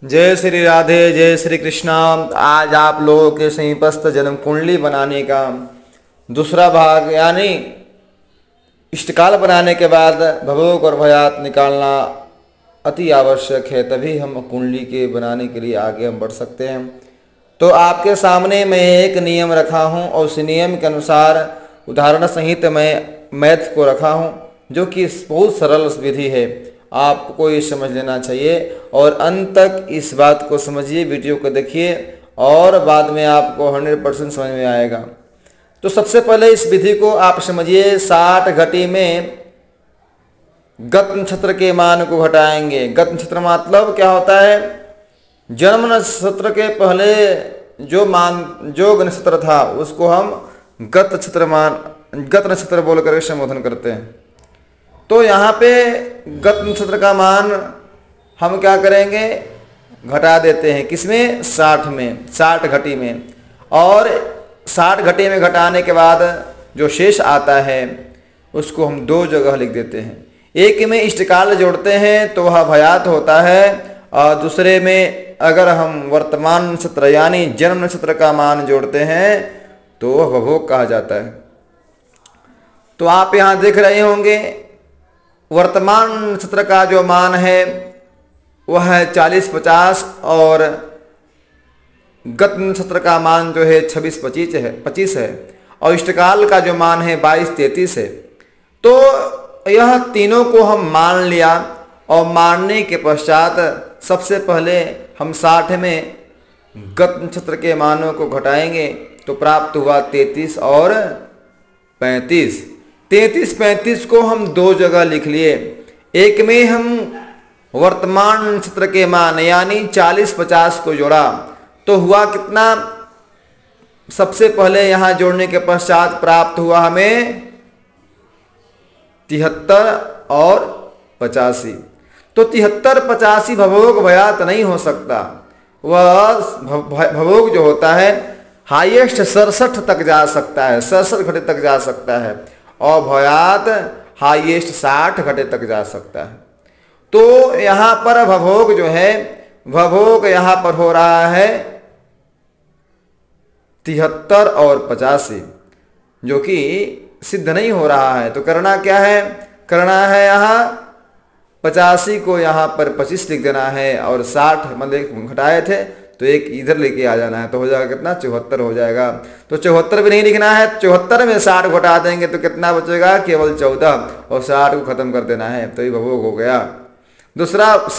जय श्री राधे, जय श्री कृष्णा। आज आप लोगों के समीपस्थ जन्म कुंडली बनाने का दूसरा भाग यानी इष्टकाल बनाने के बाद भवोग और भयात निकालना अति आवश्यक है, तभी हम कुंडली के बनाने के लिए आगे हम बढ़ सकते हैं। तो आपके सामने मैं एक नियम रखा हूं और उस नियम के अनुसार उदाहरण सहित मैं मैथ को रखा हूं, जो कि बहुत सरल विधि है। आपको ये समझ लेना चाहिए और अंत तक इस बात को समझिए, वीडियो को देखिए और बाद में आपको 100% समझ में आएगा। तो सबसे पहले इस विधि को आप समझिए। 60 घटी में गत नक्षत्र के मान को घटाएंगे। गत नक्षत्र मतलब क्या होता है? जन्म नक्षत्र के पहले जो नक्षत्र था उसको हम गत नक्षत्र बोलकर संबोधन करते हैं। तो यहाँ पे गत नक्षत्र का मान हम क्या करेंगे? घटा देते हैं। किसमें? 60 में, 60 घटी में। और 60 घटी में घटाने के बाद जो शेष आता है उसको हम दो जगह लिख देते हैं। एक में इष्टकाल जोड़ते हैं तो वह भयात होता है, और दूसरे में अगर हम वर्तमान नक्षत्र यानी जन्म नक्षत्र का मान जोड़ते हैं तो वह भवोग कहा जाता है। तो आप यहाँ देख रहे होंगे वर्तमान नक्षत्र का जो मान है वह है 40-50 और गत नक्षत्र का मान जो है 26-25 है और इष्टकाल का जो मान है 22-33 है। तो यह तीनों को हम मान लिया और मानने के पश्चात सबसे पहले हम 60 में गत नक्षत्र के मानों को घटाएंगे तो प्राप्त हुआ 33 और 35। 33-35 को हम दो जगह लिख लिए। एक में हम वर्तमान नक्षत्र के मान यानी 40-50 को जोड़ा तो हुआ कितना? सबसे पहले यहां जोड़ने के पश्चात प्राप्त हुआ हमें 73 और 85। तो 73-85 भवोग भयात नहीं हो सकता। वह भवोग जो होता है हाईएस्ट 67 तक जा सकता है, 67 घटे तक जा सकता है, और भयात हाईएस्ट 60 घटे तक जा सकता है। तो यहाँ पर भवोग जो है, भवोग यहाँ पर हो रहा है 73 और 85, जो कि सिद्ध नहीं हो रहा है। तो करना क्या है? करना है यहाँ 85 को यहाँ पर 25 लिख देना है और 60 मतलब घटाए थे तो एक इधर लेके आ जाना है, तो हो जाएगा कितना? 74 हो जाएगा। तो 74 भी नहीं लिखना है, 74 में 60 घटा देंगे तो कितना बचेगा? केवल 14, और 60 को खत्म कर देना है, तो ये भवोग हो गया। दूसरा